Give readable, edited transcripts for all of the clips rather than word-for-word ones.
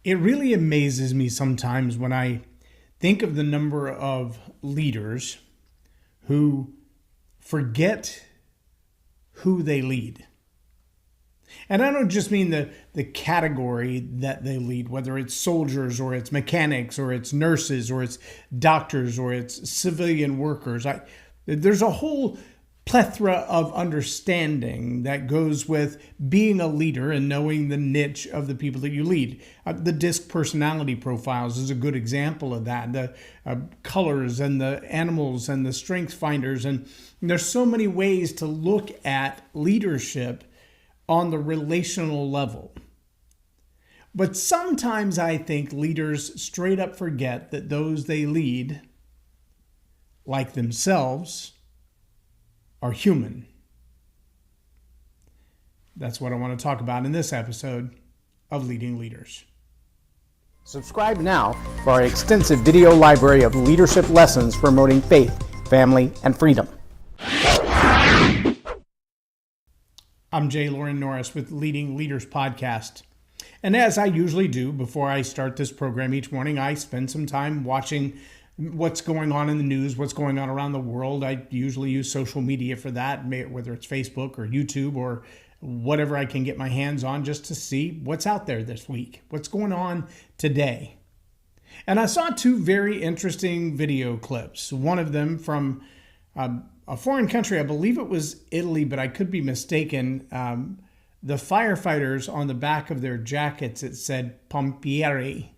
It really amazes me sometimes when I think of the number of leaders who forget who they lead. And I don't just mean the category that they lead, whether it's soldiers or it's mechanics or it's nurses or it's doctors or it's civilian workers. There's a whole plethora of understanding that goes with being a leader and knowing the niche of the people that you lead. The DISC personality profiles is a good example of that. The colors and the animals and the strength finders. And there's so many ways to look at leadership on the relational level. But sometimes I think leaders straight up forget that those they lead, like themselves, are human. That's what I want to talk about in this episode of Leading Leaders. Subscribe now for our extensive video library of leadership lessons promoting faith, family, and freedom. I'm J Loren Norris with Leading Leaders Podcast. And as I usually do before I start this program each morning, I spend some time watching what's going on in the news, what's going on around the world. I usually use social media for that, whether it's Facebook or YouTube or whatever I can get my hands on, just to see what's out there this week, what's going on today. And I saw two very interesting video clips, one of them from a foreign country. I believe it was Italy, but I could be mistaken. The firefighters, on the back of their jackets, it said Pompieri.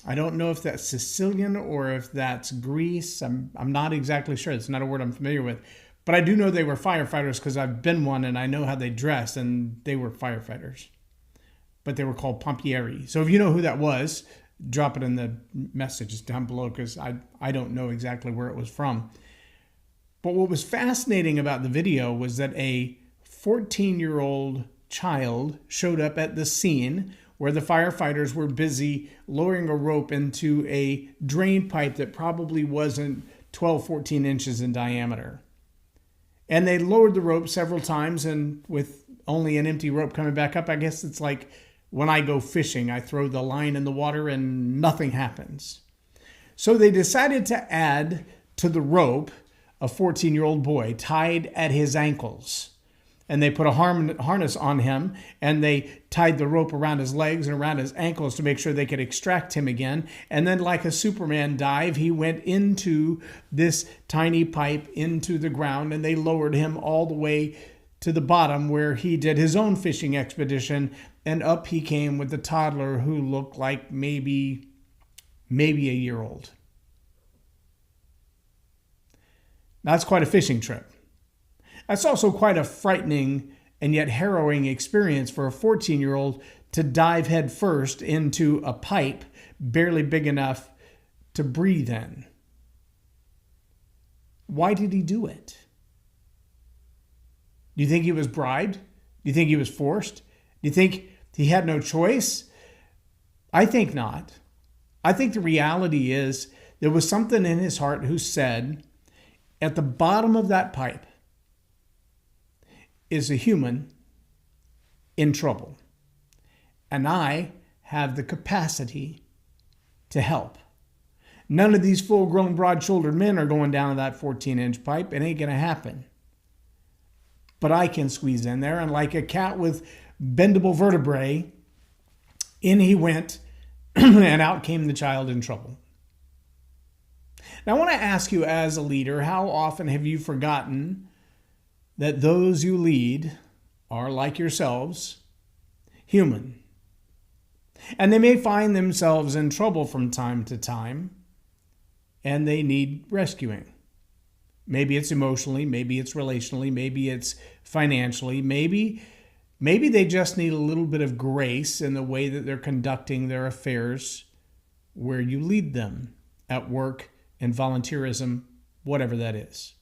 I don't know if that's Sicilian or if that's Greece. I'm not exactly sure. It's not a word I'm familiar with. But I do know they were firefighters because I've been one and I know how they dress, and they were firefighters. But they were called Pompieri. So if you know who that was, drop it in the messages down below because I don't know exactly where it was from. But what was fascinating about the video was that a 14-year-old child showed up at the scene where the firefighters were busy lowering a rope into a drain pipe that probably wasn't 12, 14 inches in diameter. And they lowered the rope several times, and with only an empty rope coming back up, I guess it's like when I go fishing, I throw the line in the water and nothing happens. So they decided to add to the rope a 14-year-old boy tied at his ankles. And they put a harness on him, and they tied the rope around his legs and around his ankles to make sure they could extract him again. And then, like a Superman dive, he went into this tiny pipe into the ground, and they lowered him all the way to the bottom where he did his own fishing expedition. And up he came with the toddler who looked like maybe a year old. Now, that's quite a fishing trip. That's also quite a frightening and yet harrowing experience for a 14-year-old to dive headfirst into a pipe barely big enough to breathe in. Why did he do it? Do you think he was bribed? Do you think he was forced? Do you think he had no choice? I think not. I think the reality is there was something in his heart who said, at the bottom of that pipe is a human in trouble, and I have the capacity to help. None of these full-grown, broad-shouldered men are going down to that 14-inch pipe. It ain't going to happen. But I can squeeze in there, and like a cat with bendable vertebrae, in he went, and out came the child in trouble. Now, I want to ask you as a leader, how often have you forgotten that those you lead are, like yourselves, human? And they may find themselves in trouble from time to time, and they need rescuing. Maybe it's emotionally, maybe it's relationally, maybe it's financially, maybe they just need a little bit of grace in the way that they're conducting their affairs where you lead them, at work, in volunteerism, whatever that is.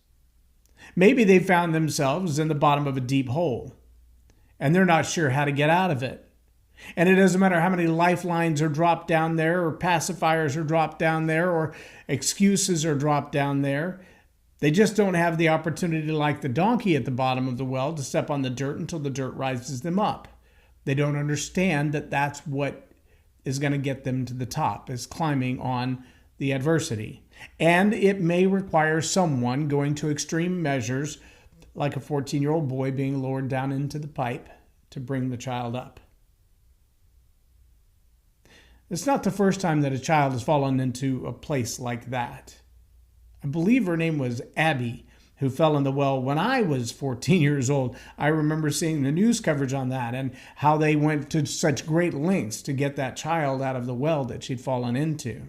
Maybe they found themselves in the bottom of a deep hole, and they're not sure how to get out of it. And it doesn't matter how many lifelines are dropped down there, or pacifiers are dropped down there, or excuses are dropped down there. They just don't have the opportunity, like the donkey at the bottom of the well, to step on the dirt until the dirt rises them up. They don't understand that that's what is going to get them to the top, is climbing on the adversity. And it may require someone going to extreme measures, like a 14-year-old boy being lowered down into the pipe to bring the child up. It's not the first time that a child has fallen into a place like that. I believe her name was Abby, who fell in the well when I was 14 years old. I remember seeing the news coverage on that and how they went to such great lengths to get that child out of the well that she'd fallen into.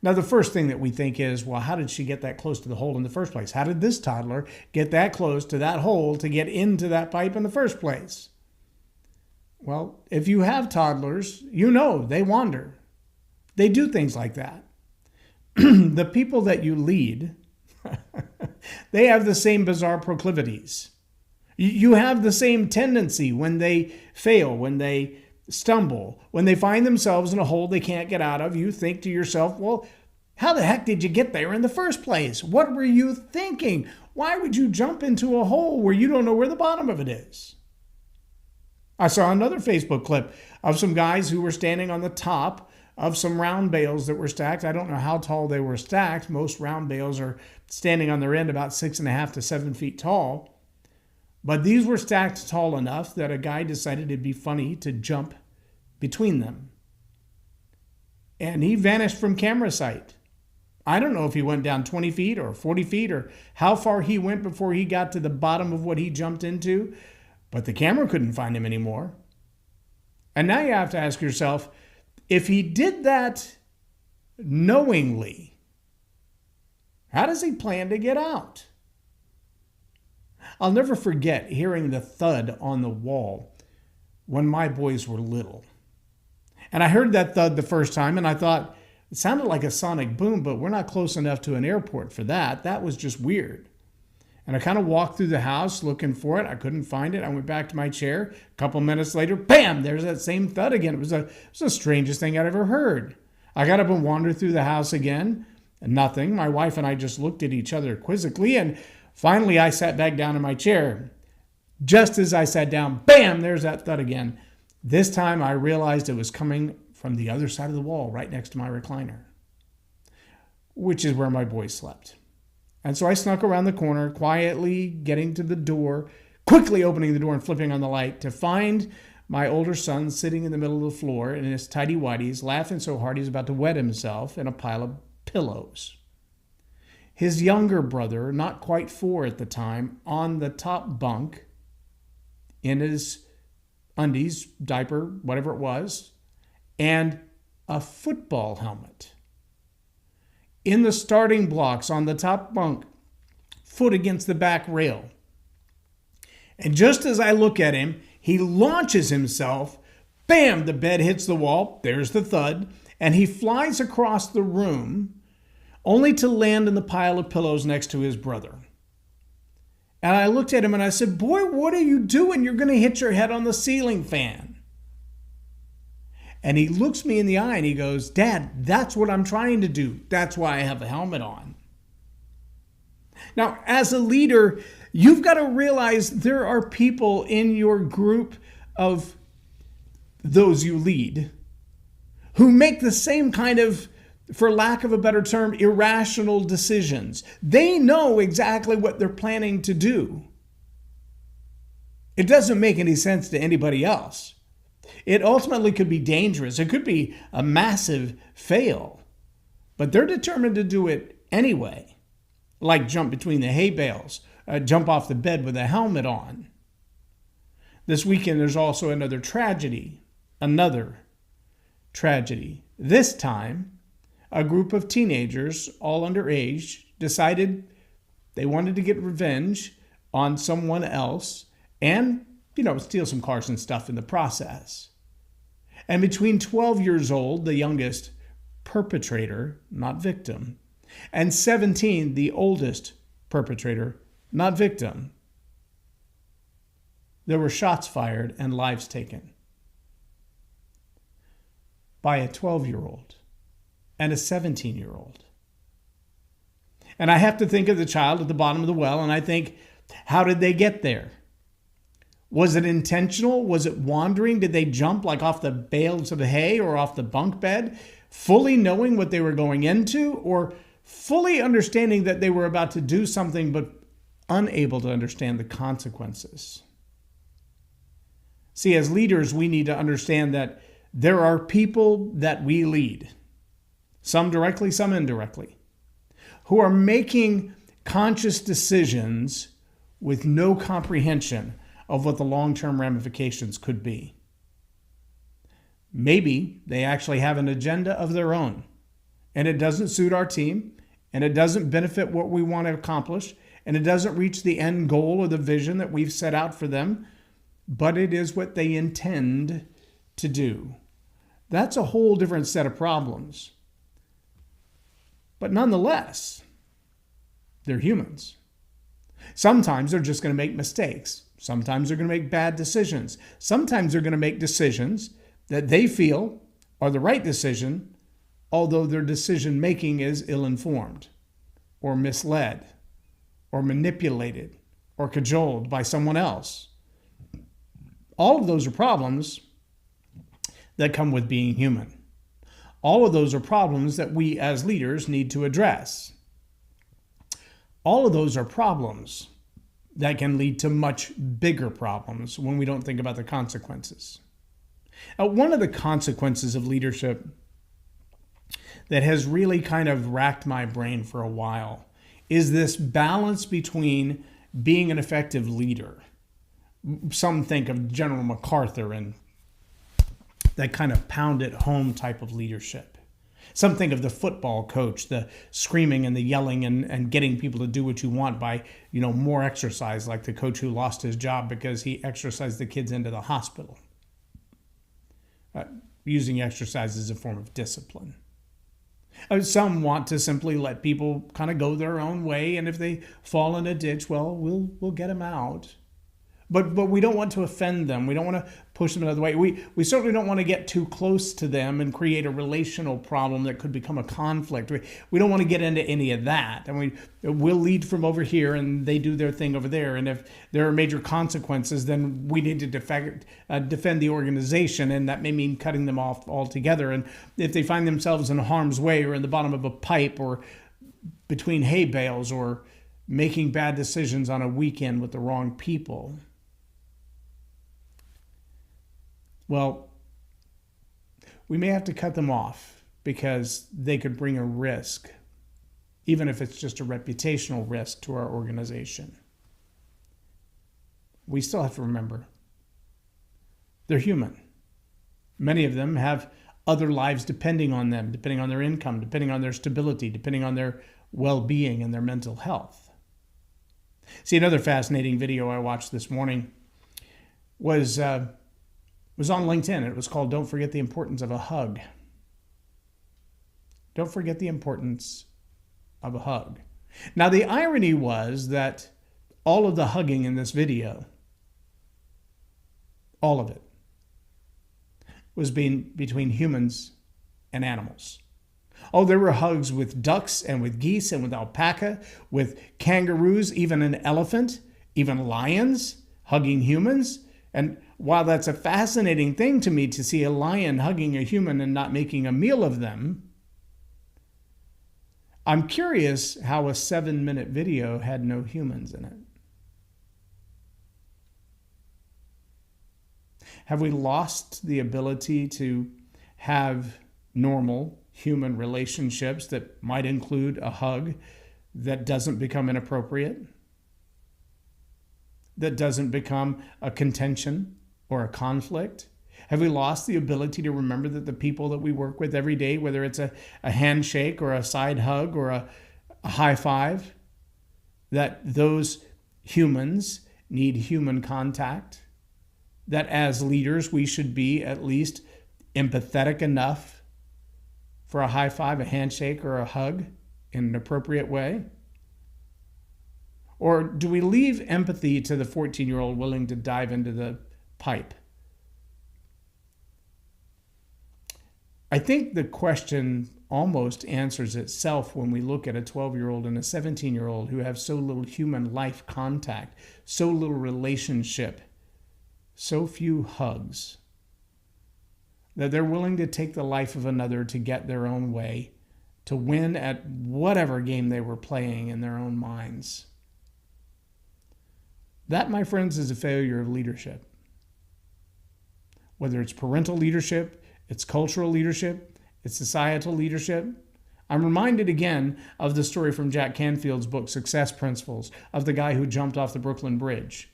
Now, the first thing that we think is, well, how did she get that close to the hole in the first place? How did this toddler get that close to that hole to get into that pipe in the first place? Well, if you have toddlers, you know they wander. They do things like that. The people that you lead, they have the same bizarre proclivities. You have the same tendency when they fail, when they stumble, when they find themselves in a hole they can't get out of. You think to yourself, well, how the heck did you get there in the first place? What were you thinking? Why would you jump into a hole where you don't know where the bottom of it is? I saw another Facebook clip of some guys who were standing on the top of some round bales that were stacked. I don't know how tall they were stacked. Most round bales are standing on their end about 6.5 to 7 feet tall. But these were stacked tall enough that a guy decided it'd be funny to jump between them. And he vanished from camera sight. I don't know if he went down 20 feet or 40 feet or how far he went before he got to the bottom of what he jumped into, but the camera couldn't find him anymore. And now you have to ask yourself, if he did that knowingly, how does he plan to get out? I'll never forget hearing the thud on the wall when my boys were little. And I heard that thud the first time and I thought, it sounded like a sonic boom, but we're not close enough to an airport for that. That was just weird. And I kind of walked through the house looking for it. I couldn't find it. I went back to my chair. A couple minutes later, bam, there's that same thud again. It was the strangest thing I'd ever heard. I got up and wandered through the house again. And nothing. My wife and I just looked at each other quizzically. And finally, I sat back down in my chair. Just as I sat down, bam, there's that thud again. This time, I realized it was coming from the other side of the wall, right next to my recliner, which is where my boys slept. And so I snuck around the corner, quietly getting to the door, quickly opening the door and flipping on the light to find my older son sitting in the middle of the floor in his tighty-whities, laughing so hard he's about to wet himself in a pile of pillows. His younger brother, not quite 4 at the time, on the top bunk in his undies, diaper, whatever it was, and a football helmet. In the starting blocks on the top bunk, foot against the back rail. And just as I look at him, he launches himself. Bam! The bed hits the wall. There's the thud. And he flies across the room only to land in the pile of pillows next to his brother. And I looked at him and I said, boy, what are you doing? You're going to hit your head on the ceiling fan. And he looks me in the eye and he goes, Dad, that's what I'm trying to do. That's why I have a helmet on. Now, as a leader, you've got to realize there are people in your group of those you lead who make the same kind of, for lack of a better term, irrational decisions. They know exactly what they're planning to do. It doesn't make any sense to anybody else. It ultimately could be dangerous. It could be a massive fail. But they're determined to do it anyway. Like jump between the hay bales, jump off the bed with a helmet on. This weekend there's also another tragedy. This time, a group of teenagers, all underage, decided they wanted to get revenge on someone else and, steal some cars and stuff in the process. And between 12 years old, the youngest perpetrator, not victim, and 17, the oldest perpetrator, not victim, there were shots fired and lives taken by a 12-year-old and a 17-year-old. And I have to think of the child at the bottom of the well, and I think, how did they get there? Was it intentional? Was it wandering? Did they jump like off the bales of hay or off the bunk bed, fully knowing what they were going into, or fully understanding that they were about to do something but unable to understand the consequences? See, as leaders, we need to understand that there are people that we lead, some directly, some indirectly, who are making conscious decisions with no comprehension of what the long-term ramifications could be. Maybe they actually have an agenda of their own, and it doesn't suit our team, and it doesn't benefit what we want to accomplish, and it doesn't reach the end goal or the vision that we've set out for them, but it is what they intend to do. That's a whole different set of problems. But nonetheless, they're humans. Sometimes they're just going to make mistakes. Sometimes they're going to make bad decisions. Sometimes they're going to make decisions that they feel are the right decision, although their decision making is ill-informed or misled or manipulated or cajoled by someone else. All of those are problems that come with being human. All of those are problems that we as leaders need to address. All of those are problems that can lead to much bigger problems when we don't think about the consequences. One of the consequences of leadership that has really kind of racked my brain for a while is this balance between being an effective leader. Some think of General MacArthur and that kind of pound it home type of leadership. Some think of the football coach, the screaming and the yelling and getting people to do what you want by, more exercise, like the coach who lost his job because he exercised the kids into the hospital. Using exercise as a form of discipline. Some want to simply let people kind of go their own way, and if they fall in a ditch, well, we'll get them out. But we don't want to offend them. We don't want to push them another way. We certainly don't want to get too close to them and create a relational problem that could become a conflict. We don't want to get into any of that. And we'll lead from over here and they do their thing over there. And if there are major consequences, then we need to defend the organization, and that may mean cutting them off altogether. And if they find themselves in harm's way or in the bottom of a pipe or between hay bales or making bad decisions on a weekend with the wrong people, well, we may have to cut them off because they could bring a risk, even if it's just a reputational risk to our organization. We still have to remember, they're human. Many of them have other lives depending on them, depending on their income, depending on their stability, depending on their well-being and their mental health. See, another fascinating video I watched this morning was on LinkedIn. It was called "Don't Forget the Importance of a Hug." Don't forget the importance of a hug. Now, the irony was that all of the hugging in this video, all of it, was being between humans and animals. Oh, there were hugs with ducks and with geese and with alpaca, with kangaroos, even an elephant, even lions hugging humans. And while that's a fascinating thing to me to see a lion hugging a human and not making a meal of them, I'm curious how a 7-minute video had no humans in it. Have we lost the ability to have normal human relationships that might include a hug that doesn't become inappropriate, that doesn't become a contention or a conflict? Have we lost the ability to remember that the people that we work with every day, whether it's a handshake or a side hug or a high five, that those humans need human contact? That as leaders, we should be at least empathetic enough for a high five, a handshake, or a hug in an appropriate way? Or do we leave empathy to the 14-year-old willing to dive into the pipe? I think the question almost answers itself when we look at a 12-year-old and a 17-year-old who have so little human life contact, so little relationship so few hugs that they're willing to take the life of another to get their own way, to win at whatever game they were playing in their own minds. That, my friends, is a failure of leadership. Whether it's parental leadership, it's cultural leadership, it's societal leadership. I'm reminded again of the story from Jack Canfield's book, Success Principles, of the guy who jumped off the Brooklyn Bridge.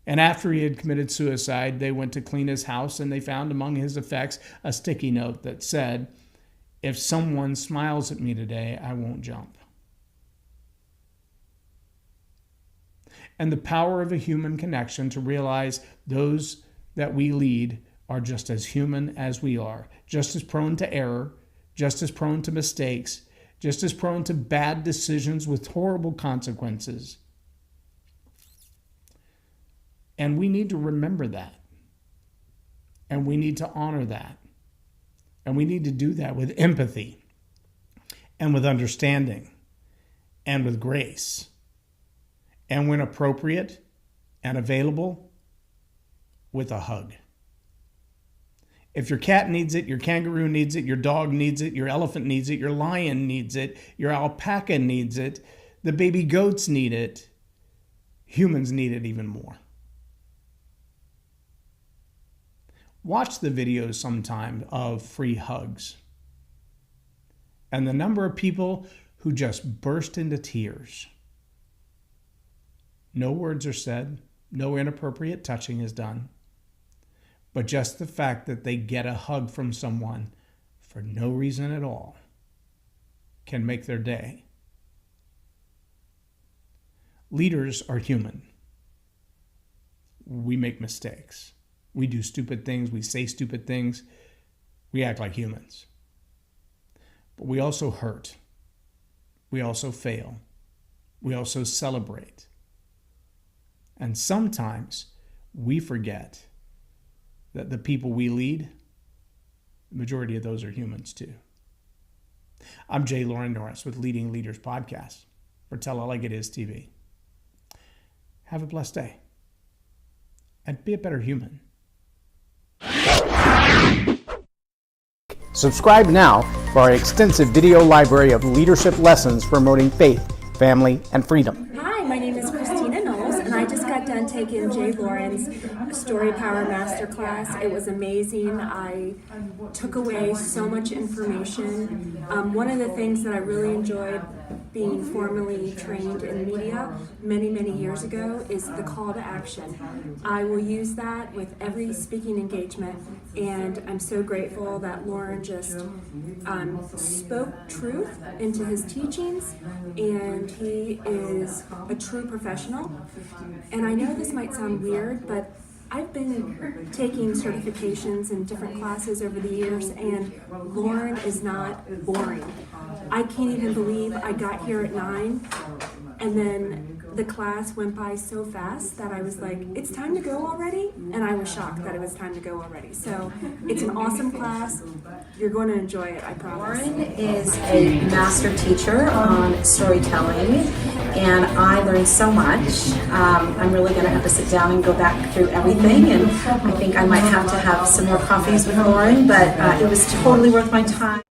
And after he had committed suicide, they went to clean his house and they found among his effects a sticky note that said, "If someone smiles at me today, I won't jump." And the power of a human connection to realize those that we lead are just as human as we are, just as prone to error, just as prone to mistakes, just as prone to bad decisions with horrible consequences. And we need to remember that. And we need to honor that. And we need to do that with empathy and with understanding and with grace. And when appropriate and available, with a hug. If your cat needs it, your kangaroo needs it, your dog needs it, your elephant needs it, your lion needs it, your alpaca needs it, the baby goats need it, humans need it even more. Watch the videos sometime of free hugs. And the number of people who just burst into tears. No words are said, no inappropriate touching is done. But just the fact that they get a hug from someone for no reason at all can make their day. Leaders are human. We make mistakes. We do stupid things. We say stupid things. We act like humans. But we also hurt. We also fail. We also celebrate. And sometimes we forget that the people we lead, the majority of those are humans too. I'm J Loren Norris with Leading Leaders Podcast for Tell It Like It Is TV. Have a blessed day and be a better human. Subscribe now for our extensive video library of leadership lessons promoting faith, family, and freedom. Hi, my name is and I just got done taking J Loren's Story Power Masterclass. It was amazing. I took away so much information. One of the things that I really enjoyed being formally trained in media many, many years ago is the call to action. I will use that with every speaking engagement, and I'm so grateful that Loren just spoke truth into his teachings, and he is a true professional. And I know this might sound weird, but I've been taking certifications in different classes over the years, and Loren is not boring. I can't even believe I got here at 9, and then the class went by so fast that I was like, it's time to go already? And I was shocked that it was time to go already. So it's an awesome class. You're going to enjoy it, I promise. Loren is a master teacher on storytelling, and I learned so much. I'm really going to have to sit down and go back through everything, and I think I might have to have some more coffees with Loren, but it was totally worth my time.